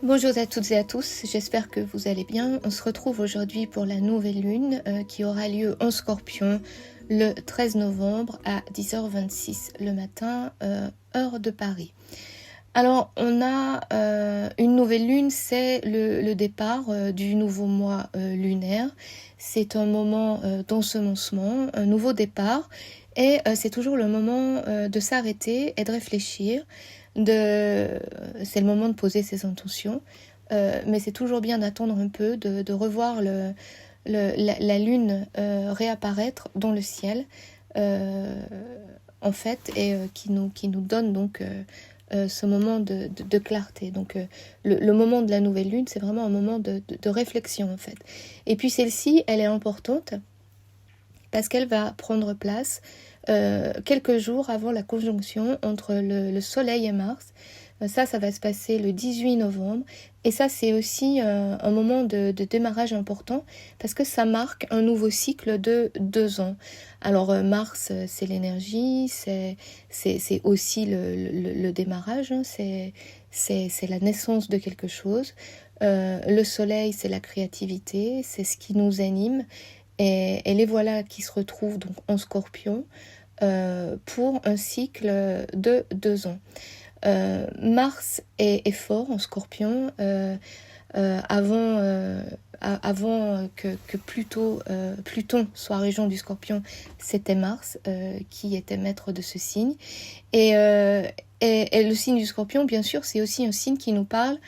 Bonjour à toutes et à tous, j'espère que vous allez bien. On se retrouve aujourd'hui pour la nouvelle lune qui aura lieu en Scorpion le 13 novembre à 10h26 le matin, heure de Paris. Alors on a une nouvelle lune, c'est le départ du nouveau mois lunaire. C'est un moment d'ensemencement, un nouveau départ et c'est toujours le moment de s'arrêter et de réfléchir. C'est le moment de poser ses intentions, mais c'est toujours bien d'attendre un peu, de revoir la lune réapparaître dans le ciel, en fait, et qui nous donne donc ce moment de clarté. Donc le moment de la nouvelle lune, c'est vraiment un moment de réflexion, en fait. Et puis celle-ci, elle est importante parce qu'elle va prendre place quelques jours avant la conjonction entre le Soleil et Mars. Ça va se passer le 18 novembre. Et ça, c'est aussi un moment de démarrage important parce que ça marque un nouveau cycle de 2 ans. Alors, Mars, c'est l'énergie, c'est aussi le démarrage, hein, c'est la naissance de quelque chose. Le Soleil, c'est la créativité, c'est ce qui nous anime. Et les voilà qui se retrouvent donc en Scorpion pour un cycle de 2 ans. Mars est fort en Scorpion avant que Pluton soit régent du Scorpion. C'était Mars qui était maître de ce signe. Et le signe du Scorpion, bien sûr, c'est aussi un signe qui nous parle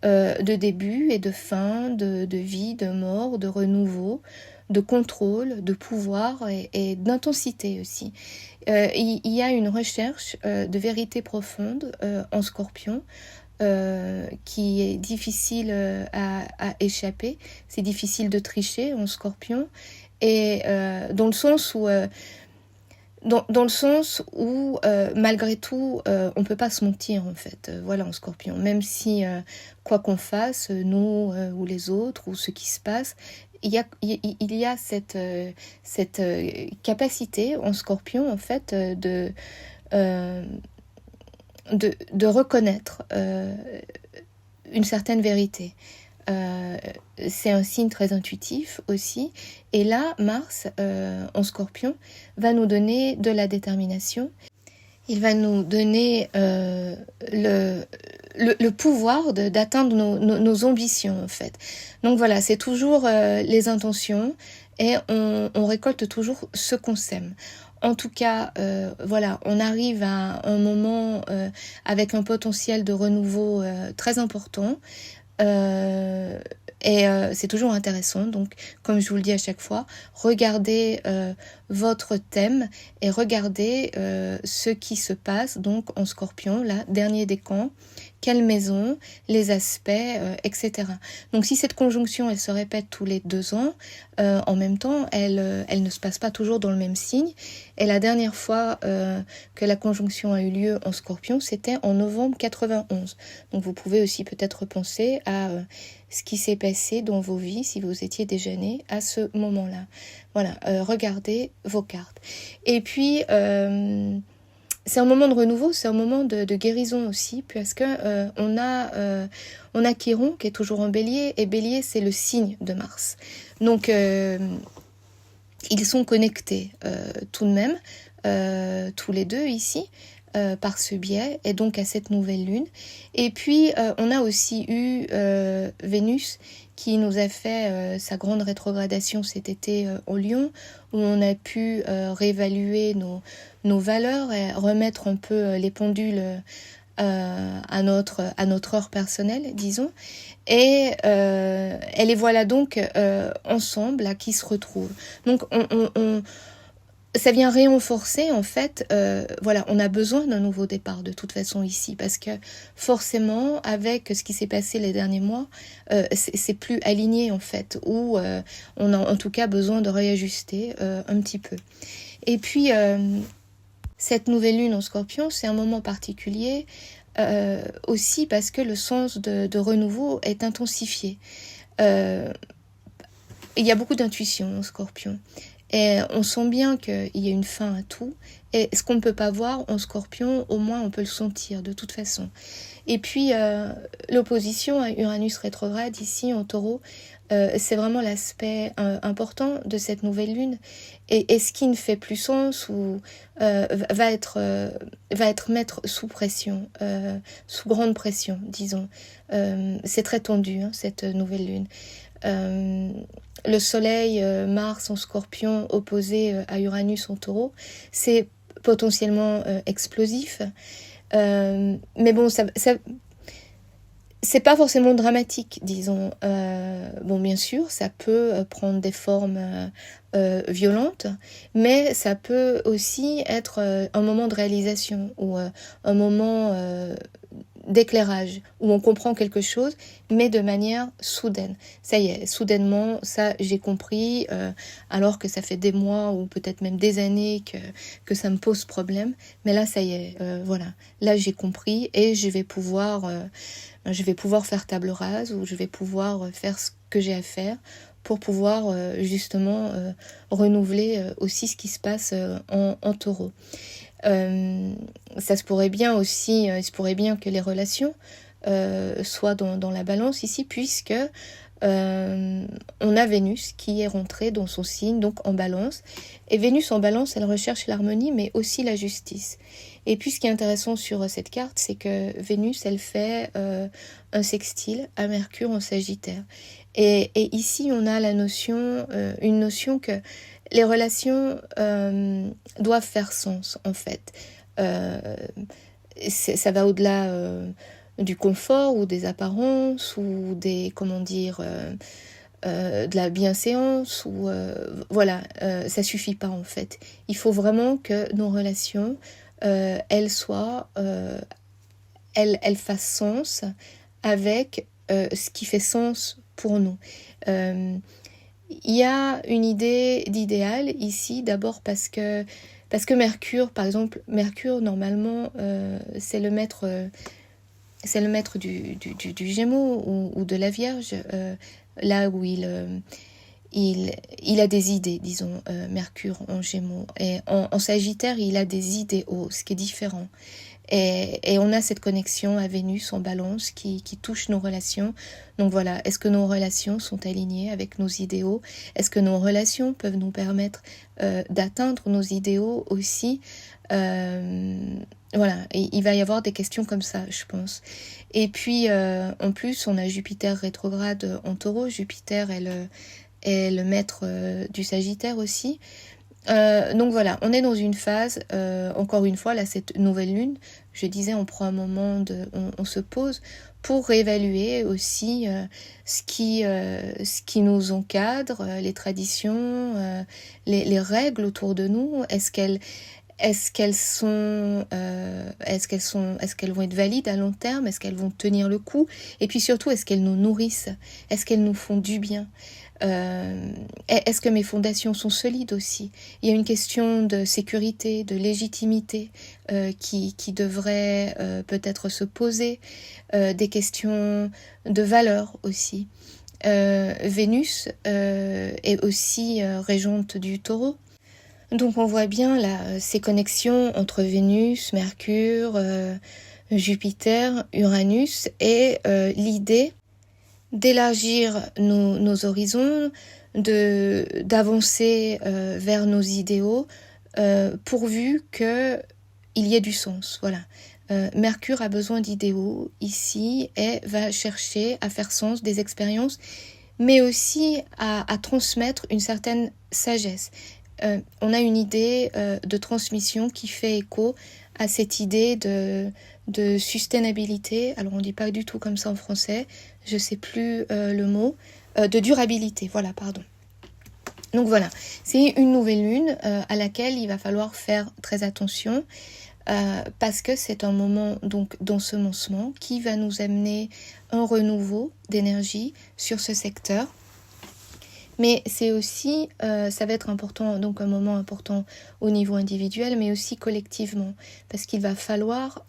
de début et de fin, de vie, de mort, de renouveau, de contrôle, de pouvoir et d'intensité aussi. Il y a une recherche de vérité profonde en Scorpion qui est difficile à échapper. C'est difficile de tricher en Scorpion, et dans le sens où malgré tout, on peut pas se mentir, en fait. Voilà, en Scorpion. Même si, quoi qu'on fasse, nous ou les autres, ou ce qui se passe, il y a cette capacité en Scorpion, en fait, euh, de reconnaître une certaine vérité. C'est un signe très intuitif aussi. Et là, Mars, en Scorpion, va nous donner de la détermination. Il va nous donner le pouvoir d'atteindre nos ambitions, en fait. Donc voilà, c'est toujours les intentions, et on récolte toujours ce qu'on sème. En tout cas, voilà, on arrive à un moment avec un potentiel de renouveau très important. Euh, c'est toujours intéressant. Donc, comme je vous le dis à chaque fois, regardez votre thème et regardez ce qui se passe donc en Scorpion, là, dernier décan, quelle maison, les aspects, etc. Donc, si cette conjonction, elle se répète tous les 2 ans, en même temps, elle ne se passe pas toujours dans le même signe. Et la dernière fois que la conjonction a eu lieu en Scorpion, c'était en novembre 91. Donc, vous pouvez aussi peut-être repenser à ce qui s'est passé dans vos vies si vous étiez déjà né à ce moment-là. Voilà, regardez vos cartes. Et puis, c'est un moment de renouveau, c'est un moment de guérison aussi, parce que on a Chiron qui est toujours en Bélier, et Bélier, c'est le signe de Mars. Donc, ils sont connectés tout de même, tous les deux ici, par ce biais, et donc à cette nouvelle lune. Et puis, on a aussi eu Vénus qui nous a fait sa grande rétrogradation cet été en Lion, où on a pu réévaluer nos valeurs et remettre un peu les pendules à notre heure personnelle, disons. Et les voilà donc ensemble, là, qui se retrouvent. Donc, ça vient renforcer, en fait, voilà, on a besoin d'un nouveau départ de toute façon ici, parce que forcément, avec ce qui s'est passé les derniers mois, c'est plus aligné, en fait, ou on a en tout cas besoin de réajuster un petit peu. Et puis, cette nouvelle lune en Scorpion, c'est un moment particulier aussi parce que le sens de renouveau est intensifié. Il y a beaucoup d'intuition en Scorpion. Et on sent bien qu'il y a une fin à tout. Et ce qu'on ne peut pas voir en Scorpion, au moins on peut le sentir de toute façon. Et puis l'opposition à Uranus rétrograde ici en Taureau, c'est vraiment l'aspect important de cette nouvelle lune. Et ce qui ne fait plus sens ou va être mettre sous pression, sous grande pression, disons. C'est très tendu, hein, cette nouvelle lune. Le soleil, Mars en Scorpion opposé à Uranus en Taureau, c'est potentiellement explosif. Mais bon, ça c'est pas forcément dramatique, disons. Bon, bien sûr, ça peut prendre des formes violentes, mais ça peut aussi être un moment de réalisation ou un moment d'éclairage où on comprend quelque chose, mais de manière soudaine. Ça y est, soudainement, ça j'ai compris, alors que ça fait des mois ou peut-être même des années que ça me pose problème. Mais là, ça y est, voilà. Là, j'ai compris et je vais pouvoir faire table rase ou je vais pouvoir faire ce que j'ai à faire pour pouvoir justement renouveler aussi ce qui se passe en Taureau. Ça se pourrait bien aussi, il se pourrait bien que les relations soient dans la balance ici, puisque on a Vénus qui est rentrée dans son signe, donc en balance. Et Vénus en balance, elle recherche l'harmonie, mais aussi la justice. Et puis ce qui est intéressant sur cette carte, c'est que Vénus, elle fait un sextile à Mercure en Sagittaire. Et ici, on a la notion, une notion que les relations doivent faire sens, en fait. Ça va au-delà du confort ou des apparences ou des, comment dire, de la bienséance ou voilà, ça suffit pas en fait. Il faut vraiment que nos relations, elles soient, elles fassent sens avec ce qui fait sens pour nous. Il y a une idée d'idéal ici, d'abord parce que Mercure, par exemple, Mercure normalement c'est le maître du Gémeaux ou de la Vierge, là où il a des idées, disons, Mercure en Gémeaux. Et en Sagittaire, il a des idéaux, ce qui est différent. Et on a cette connexion à Vénus en balance qui touche nos relations. Donc voilà, est-ce que nos relations sont alignées avec nos idéaux? Est-ce que nos relations peuvent nous permettre d'atteindre nos idéaux aussi? Voilà, et il va y avoir des questions comme ça, je pense. Et puis, en plus, on a Jupiter rétrograde en Taureau. Jupiter est le maître du Sagittaire aussi. Donc voilà, on est dans une phase, encore une fois, là, cette nouvelle lune, je disais, on prend un moment, on se pose pour réévaluer aussi ce qui nous encadre, les traditions, les règles autour de nous. Est-ce qu'elles vont être valides à long terme? Est-ce qu'elles vont tenir le coup? Et puis surtout, est-ce qu'elles nous nourrissent? Est-ce qu'elles nous font du bien? Est-ce que mes fondations sont solides aussi? Il y a une question de sécurité, de légitimité qui devrait peut-être se poser, des questions de valeur aussi. Vénus est aussi régente du Taureau. Donc on voit bien là ces connexions entre Vénus, Mercure, Jupiter, Uranus et l'idée d'élargir nos horizons, d'avancer vers nos idéaux, pourvu qu'il y ait du sens. Voilà. Mercure a besoin d'idéaux ici et va chercher à faire sens des expériences, mais aussi à transmettre une certaine sagesse. On a une idée de transmission qui fait écho à cette idée de sustainabilité. Alors on ne dit pas du tout comme ça en français, je ne sais plus le mot, de durabilité, voilà, pardon. Donc voilà, c'est une nouvelle lune à laquelle il va falloir faire très attention parce que c'est un moment donc d'ensemencement qui va nous amener un renouveau d'énergie sur ce secteur. Mais c'est aussi, ça va être important, donc un moment important au niveau individuel, mais aussi collectivement, parce qu'il va falloir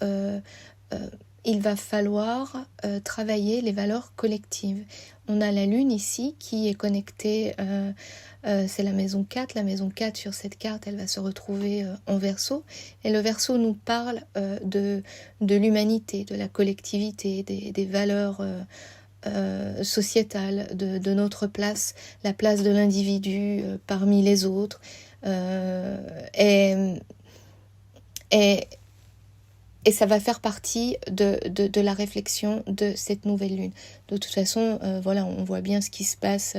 il va falloir travailler les valeurs collectives. On a la lune ici qui est connectée, c'est la maison 4. La maison 4 sur cette carte, elle va se retrouver en Verseau. Et le Verseau nous parle de l'humanité, de la collectivité, des valeurs sociétales, de notre place, la place de l'individu parmi les autres. Et ça va faire partie de la réflexion de cette nouvelle lune. De toute façon, voilà, on voit bien ce qui se passe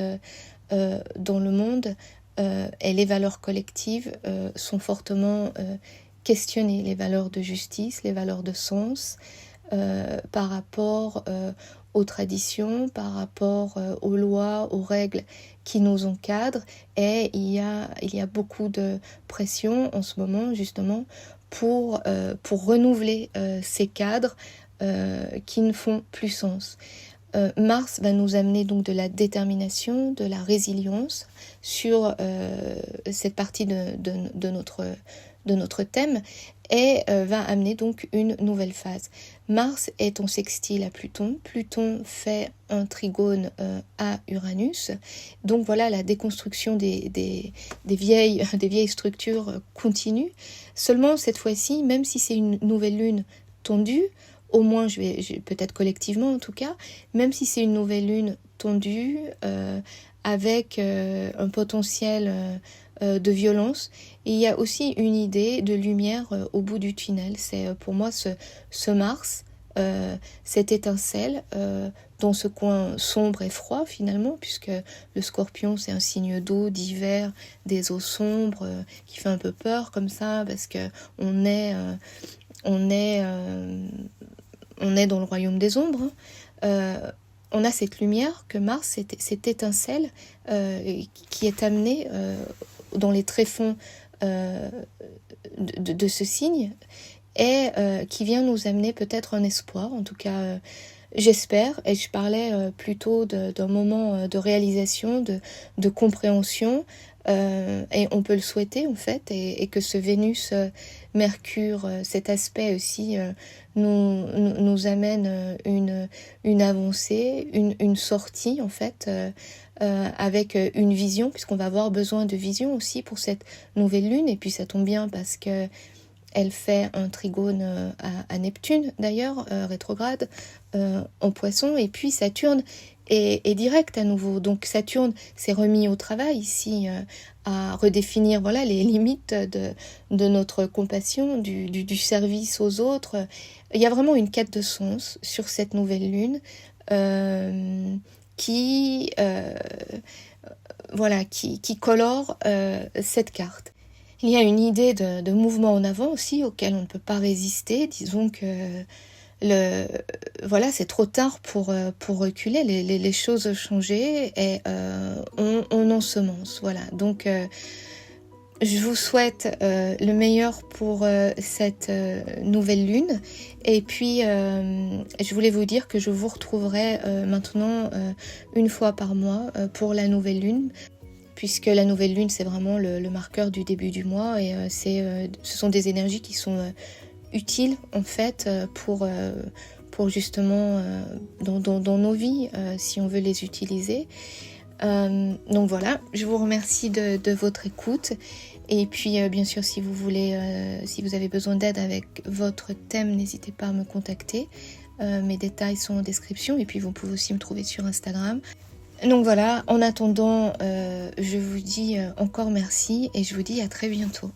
dans le monde, et les valeurs collectives sont fortement questionnées. Les valeurs de justice, les valeurs de sens, par rapport aux traditions, par rapport aux lois, aux règles qui nous encadrent. Et il y a beaucoup de pression en ce moment, justement, pour renouveler ces cadres qui ne font plus sens. Mars va nous amener donc de la détermination, de la résilience sur cette partie de notre thème, et va amener donc une nouvelle phase. Mars est en sextile à Pluton. Pluton fait un trigone à Uranus. Donc voilà, la déconstruction des vieilles structures continue. Seulement cette fois-ci, même si c'est une nouvelle lune tendue, au moins peut-être collectivement en tout cas, même si c'est une nouvelle lune tendue, avec un potentiel de violence, il y a aussi une idée de lumière au bout du tunnel. C'est pour moi ce Mars, cette étincelle dans ce coin sombre et froid finalement, puisque le Scorpion c'est un signe d'eau, d'hiver, des eaux sombres, qui fait un peu peur comme ça, parce que on est dans le royaume des ombres. On a cette lumière que Mars, cette étincelle qui est amenée dans les tréfonds de ce signe, et qui vient nous amener peut-être un espoir, en tout cas j'espère. Et je parlais plutôt d'un moment de réalisation, de compréhension, et on peut le souhaiter en fait, et que ce Vénus-Mercure, cet aspect aussi nous amène une avancée, une sortie en fait, avec une vision, puisqu'on va avoir besoin de vision aussi pour cette nouvelle lune. Et puis ça tombe bien parce que elle fait un trigone à Neptune d'ailleurs, rétrograde en Poisson, et puis Saturne est direct à nouveau. Donc Saturne s'est remis au travail ici, à redéfinir voilà les limites de notre compassion, du service aux autres. Il y a vraiment une quête de sens sur cette nouvelle lune qui colore cette carte. Il y a une idée de mouvement en avant aussi auquel on ne peut pas résister. Disons que c'est trop tard pour reculer. Les choses ont changé et on ensemence. Voilà. Donc je vous souhaite le meilleur pour cette nouvelle lune. Et puis je voulais vous dire que je vous retrouverai maintenant une fois par mois pour la nouvelle lune, puisque la nouvelle lune c'est vraiment le marqueur du début du mois, et ce sont des énergies qui sont utiles en fait pour justement dans nos vies, si on veut les utiliser. Donc voilà, je vous remercie de votre écoute, et puis bien sûr si vous avez besoin d'aide avec votre thème, n'hésitez pas à me contacter. Mes détails sont en description, et puis vous pouvez aussi me trouver sur Instagram. Donc voilà, en attendant, je vous dis encore merci, et je vous dis à très bientôt.